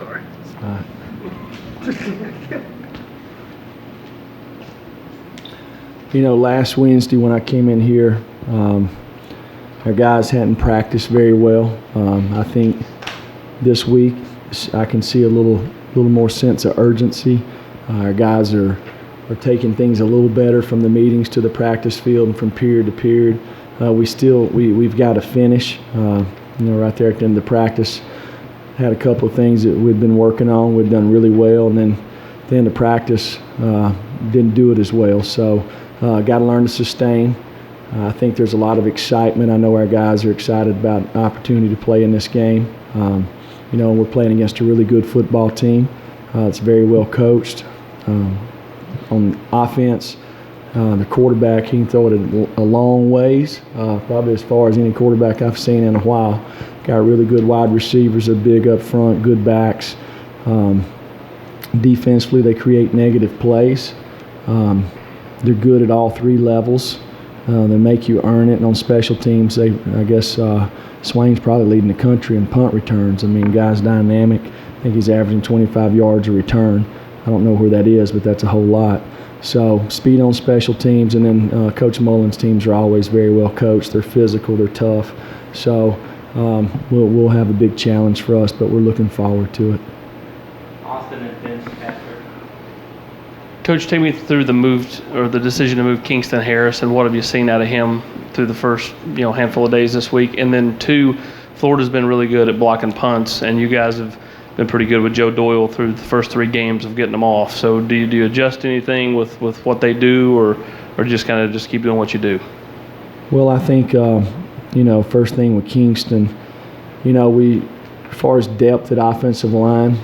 sorry. Last Wednesday when I came in here, our guys hadn't practiced very well. I think this week I can see a little more sense of urgency. Our guys are taking things a little better from the meetings to the practice field and from period to period. We've got to finish. Right there at the end of the practice, had a couple of things that we've been working on. We've done really well, and then at the end of practice, didn't do it as well. So, got to learn to sustain. I think there's a lot of excitement. I know our guys are excited about the opportunity to play in this game. We're playing against a really good football team. It's very well coached. On offense, the quarterback, he can throw it a long ways, probably as far as any quarterback I've seen in a while. Got really good wide receivers. They're big up front, good backs. Defensively, they create negative plays. They're good at all three levels. They make you earn it. And on special teams, Swain's probably leading the country in punt returns. I mean, guy's dynamic. I think he's averaging 25 yards a return. I don't know where that is, but that's a whole lot. So speed on special teams, and then Coach Mullen's teams are always very well coached. They're physical, they're tough. So we'll have a big challenge for us, but we're looking forward to it. Austin and Vince, Pastor. Coach, take me through the decision to move Kingston Harris, and what have you seen out of him through the first handful of days this week? And then 2, Florida's been really good at blocking punts, and you guys have been pretty good with Joe Doyle through the first 3 games of getting them off. So do you adjust anything with what they do, or just kind of just keep doing what you do? Well, I think first thing with Kingston, as far as depth at offensive line,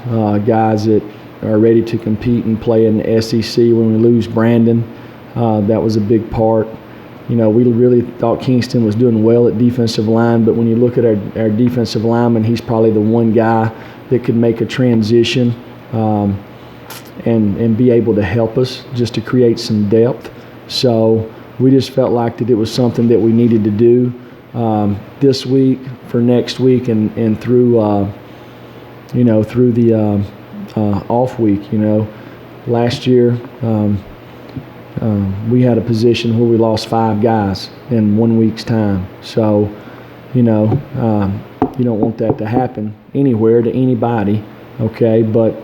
guys that are ready to compete and play in the SEC. When we lose Brandon, that was a big part. We really thought Kingston was doing well at defensive line, but when you look at our defensive lineman, he's probably the one guy that could make a transition and be able to help us just to create some depth. So we just felt like that it was something that we needed to do this week, for next week, and through the off week. Last year we had a position where we lost 5 guys in 1 week's time. So you don't want that to happen anywhere to anybody, okay? But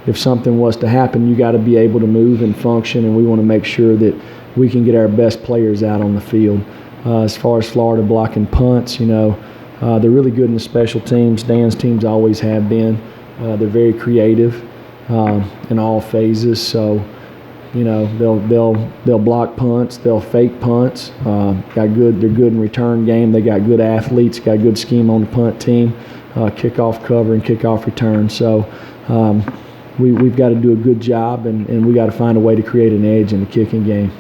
if something was to happen, you got to be able to move and function, and we want to make sure that we can get our best players out on the field. As far as Florida blocking punts, they're really good in the special teams. Dan's teams always have been. They're very creative in all phases. So, they'll block punts, they'll fake punts. They're good in return game. They got good athletes, got good scheme on the punt team, kickoff cover and kickoff return. So we've got to do a good job, and we got to find a way to create an edge in the kicking game.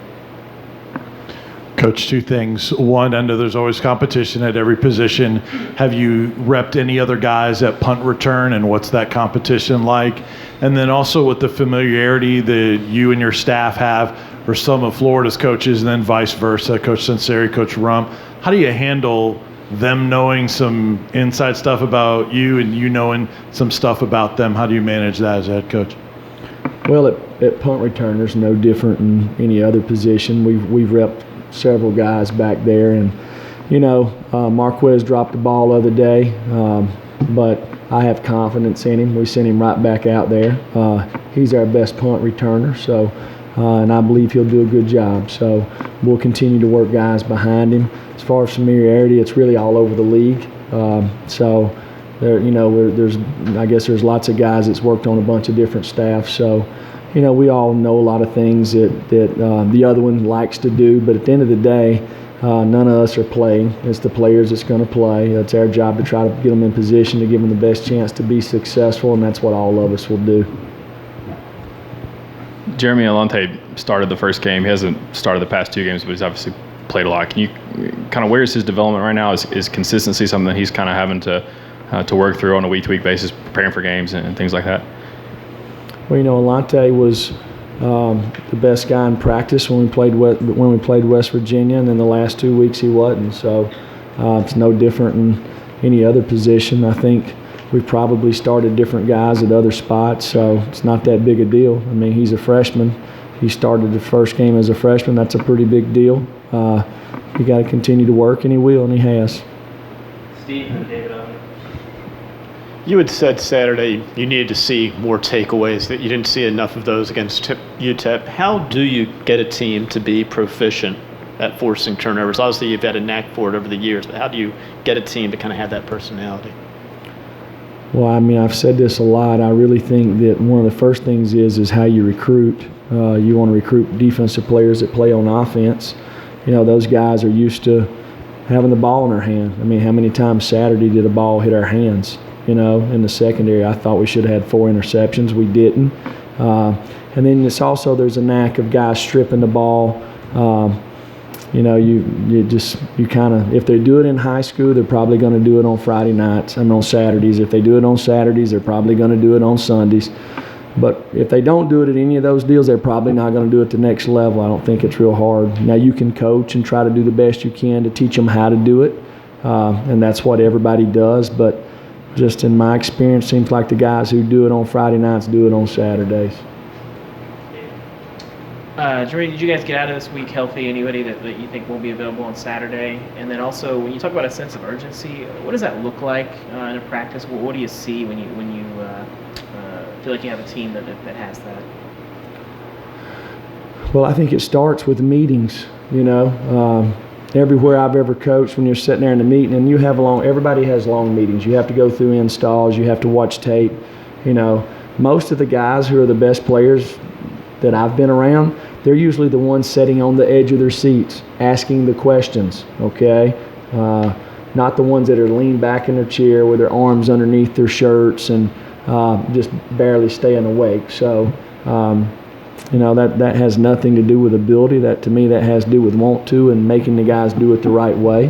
Coach, 2 things. One, I know there's always competition at every position. Have you repped any other guys at punt return, and what's that competition like? And then also with the familiarity that you and your staff have for some of Florida's coaches, and then vice versa, Coach Sunseri, Coach Rump, how do you handle them knowing some inside stuff about you and you knowing some stuff about them? How do you manage that as a head coach? Well, at punt return, there's no different than any other position. We've repped several guys back there, and Marquez dropped the ball the other day, but I have confidence in him. We sent him right back out there. He's our best punt returner, so and I believe he'll do a good job. So we'll continue to work guys behind him. As far as familiarity, it's really all over the league. So there, there's lots of guys that's worked on a bunch of different staff. So we all know a lot of things that the other one likes to do, but at the end of the day, none of us are playing. It's the players that's going to play. It's our job to try to get them in position to give them the best chance to be successful, and that's what all of us will do. Jeremy Alante started the first game. He hasn't started the past 2 games, but he's obviously played a lot. Can you kind of, where's his development right now? Is consistency something that he's kind of having to work through on a week-to-week basis, preparing for games and things like that? Well, Alante was the best guy in practice when we played West Virginia, and then the last 2 weeks he wasn't. So it's no different than any other position. I think We've probably started different guys at other spots, so it's not that big a deal. I mean, he's a freshman. He started the first game as a freshman. That's a pretty big deal. You got to continue to work, and he will, and he has. Steve and David Owen. You had said Saturday you needed to see more takeaways, that you didn't see enough of those against UTEP. How do you get a team to be proficient at forcing turnovers? Obviously, you've had a knack for it over the years, but how do you get a team to kind of have that personality? Well, I mean, I've said this a lot. I really think that one of the first things is how you recruit. You want to recruit defensive players that play on offense. You know, those guys are used to having the ball in their hand. I mean, how many times Saturday did a ball hit our hands? You know, in the secondary, I thought we should have had 4 interceptions. We didn't. And then it's also there's a knack of guys stripping the ball. You know, you kind of, if they do it in high school, they're probably going to do it on Friday nights. I mean, on Saturdays. If they do it on Saturdays, they're probably going to do it on Sundays. But if they don't do it at any of those deals, they're probably not going to do it the next level. I don't think it's real hard. Now, you can coach and try to do the best you can to teach them how to do it, and that's what everybody does. But just in my experience, it seems like the guys who do it on Friday nights do it on Saturdays. Jermaine, did you guys get out of this week healthy? Anybody that you think won't be available on Saturday? And then also, when you talk about a sense of urgency, what does that look like in a practice? What do you see when you feel like you have a team that has that? Well, I think it starts with meetings. You know, everywhere I've ever coached, when you're sitting there in a meeting, and everybody has long meetings. You have to go through installs. You have to watch tape. You know, most of the guys who are the best players that I've been around, they're usually the ones sitting on the edge of their seats, asking the questions, okay? Not the ones that are leaned back in their chair with their arms underneath their shirts and just barely staying awake. So, you know, that has nothing to do with ability. That, to me, that has to do with want to and making the guys do it the right way,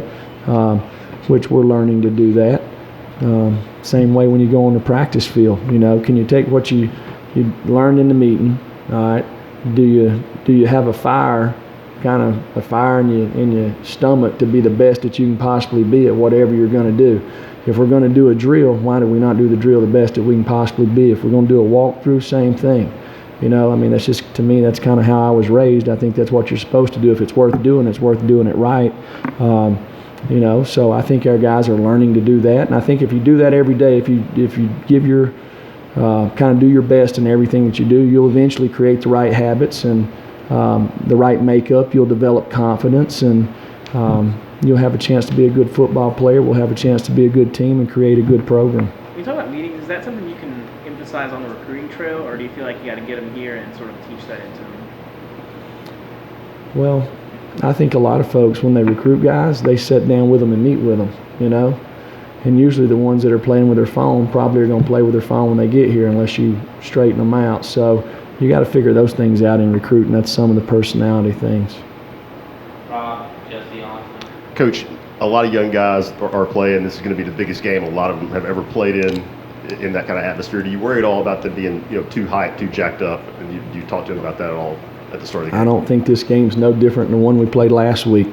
which we're learning to do that. Same way when you go on the practice field, you know, can you take what you learned in the meeting? All right. Do you have a fire in your stomach to be the best that you can possibly be at whatever you're going to do? If we're going to do a drill, why do we not do the drill the best that we can possibly be? If we're going to do a walkthrough, same thing. You know, I mean, that's just, to me, that's kind of how I was raised. I think that's what you're supposed to do. If it's worth doing, it's worth doing it right. You know, so I think our guys are learning to do that. And I think if you do that every day, if you give your kind of do your best in everything that you do, you'll eventually create the right habits and the right makeup. You'll develop confidence, and you'll have a chance to be a good football player. We'll have a chance to be a good team and create a good program. When you talk about meetings, is that something you can emphasize on the recruiting trail, or do you feel like you got to get them here and sort of teach that into them? Well, I think a lot of folks, when they recruit guys, they sit down with them and meet with them, you know. And usually the ones that are playing with their phone probably are going to play with their phone when they get here unless you straighten them out. So you got to figure those things out in recruiting. That's some of the personality things. Jesse Austin. Coach, a lot of young guys are playing. This is going to be the biggest game a lot of them have ever played in that kind of atmosphere. Do you worry at all about them being, you know, too hyped, too jacked up? And you talked to them about that at all at the start of the game? I don't think this game's no different than the one we played last week.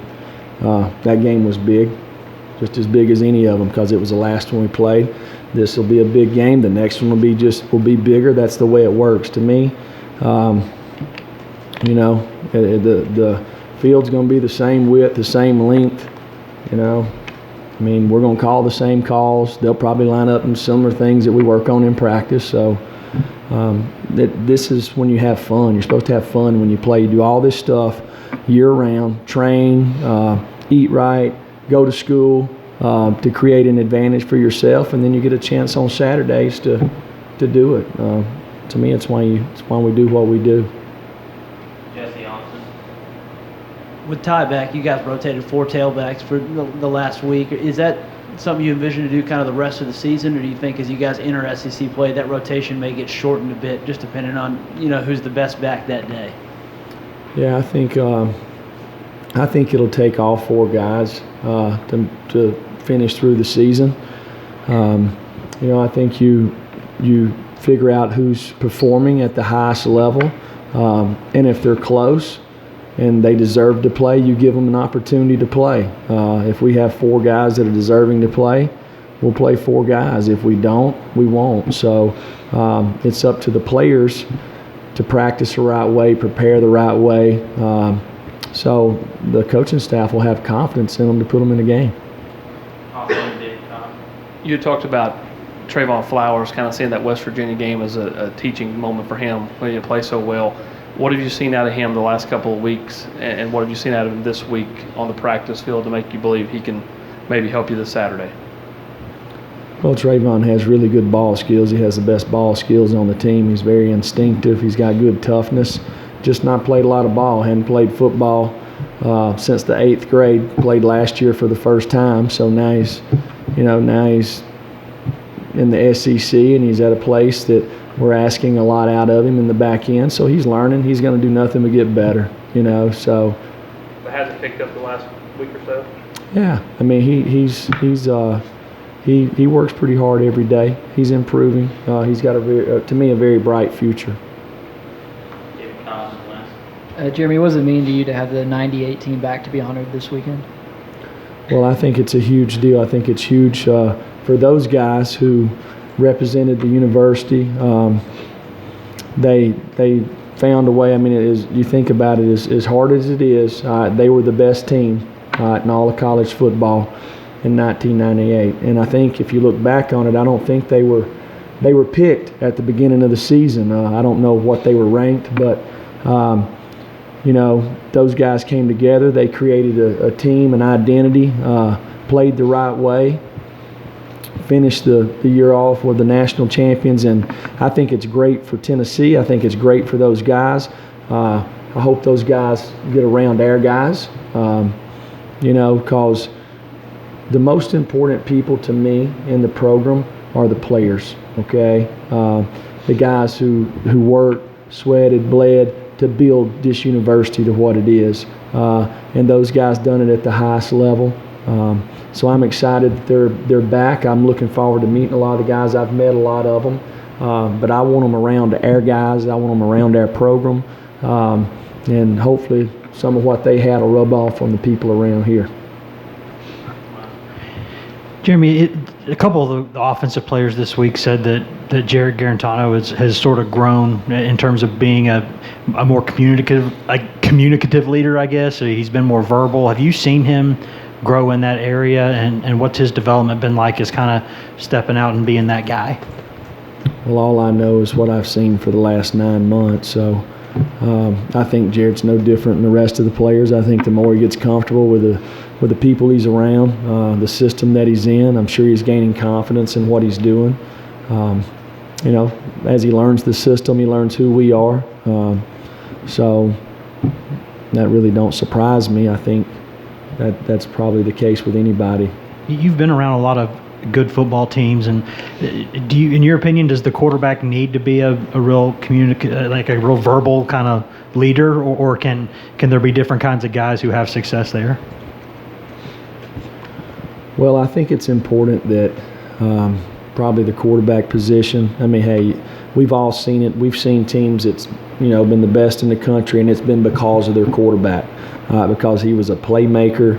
That game was big. Just as big as any of them, because it was the last one we played. This will be a big game. The next one will be bigger. That's the way it works to me. You know, the field's going to be the same width, the same length. You know, I mean, we're going to call the same calls. They'll probably line up in similar things that we work on in practice. So this is when you have fun. You're supposed to have fun when you play. You do all this stuff year-round, train, eat right, go to school to create an advantage for yourself, and then you get a chance on Saturdays to do it. To me, it's why we do what we do. Jesse Austin. With Tailback, you guys rotated 4 tailbacks for the last week. Is that something you envision to do kind of the rest of the season, or do you think as you guys enter SEC play, that rotation may get shortened a bit, just depending on, you know, who's the best back that day? Yeah, I think it'll take all 4 guys to finish through the season. You know, I think you figure out who's performing at the highest level, and if they're close and they deserve to play, you give them an opportunity to play. If we have 4 guys that are deserving to play, we'll play 4 guys. If we don't, we won't. So it's up to the players to practice the right way, prepare the right way. So the coaching staff will have confidence in them to put them in the game. You had talked about Trayvon Flowers, kind of seeing that West Virginia game as a teaching moment for him when he didn't play so well. What have you seen out of him the last couple of weeks, and what have you seen out of him this week on the practice field to make you believe he can maybe help you this Saturday? Well, Trayvon has really good ball skills. He has the best ball skills on the team. He's very instinctive. He's got good toughness. Just not played a lot of ball. Hadn't played football since the 8th grade. Played last year for the first time. So now he's in the SEC, and he's at a place that we're asking a lot out of him in the back end. So he's learning. He's going to do nothing but get better. So. But has it picked up the last week or so? Yeah, I mean he works pretty hard every day. He's improving. He's got to me a very bright future. Jeremy, what does it mean to you to have the 98 team back to be honored this weekend? Well, I think it's a huge deal. I think it's huge for those guys who represented the university. They found a way. I mean, you think about it, as hard as it is, they were the best team in all of college football in 1998. And I think if you look back on it, I don't think they were picked at the beginning of the season. I don't know what they were ranked, but those guys came together. They created a team, an identity, played the right way, finished the year off with the national champions. And I think it's great for Tennessee. I think it's great for those guys. I hope those guys get around our guys, because the most important people to me in the program are the players, okay? The guys who worked, sweated, bled to build this university to what it is. And those guys done it at the highest level. So I'm excited that they're back. I'm looking forward to meeting a lot of the guys. I've met a lot of them. But I want them around our guys. I want them around our program. And hopefully some of what they had will rub off on the people around here. Jeremy, a couple of the offensive players this week said that Jared Garantano has sort of grown in terms of being a more communicative leader, I guess. He's been more verbal. Have you seen him grow in that area, and what's his development been like as kind of stepping out and being that guy? Well, all I know is what I've seen for the last 9 months. So I think Jared's no different than the rest of the players. I think the more he gets comfortable with the people he's around, the system that he's in, I'm sure he's gaining confidence in what he's doing. As he learns the system, he learns who we are. So that really don't surprise me. I think that's probably the case with anybody. You've been around a lot of good football teams, and do you, in your opinion, does the quarterback need to be a real like a real verbal kind of leader, or can there be different kinds of guys who have success there? Well, I think it's important that probably the quarterback position. I mean, hey, we've all seen it. We've seen teams that's been the best in the country, and it's been because of their quarterback, because he was a playmaker.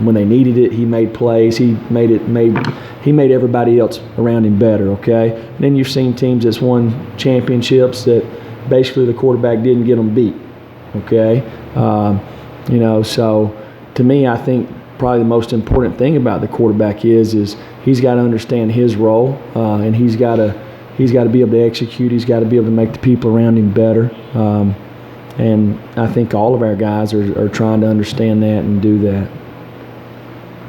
When they needed it, he made plays. He made everybody else around him better. Okay. And then you've seen teams that's won championships that basically the quarterback didn't get them beat. Okay. So to me, I think probably the most important thing about the quarterback is he's got to understand his role, and he's got to be able to execute. He's got to be able to make the people around him better. And I think all of our guys are trying to understand that and do that.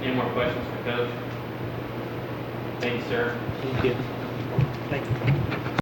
Any more questions for Coach? Thank you, sir. Thank you.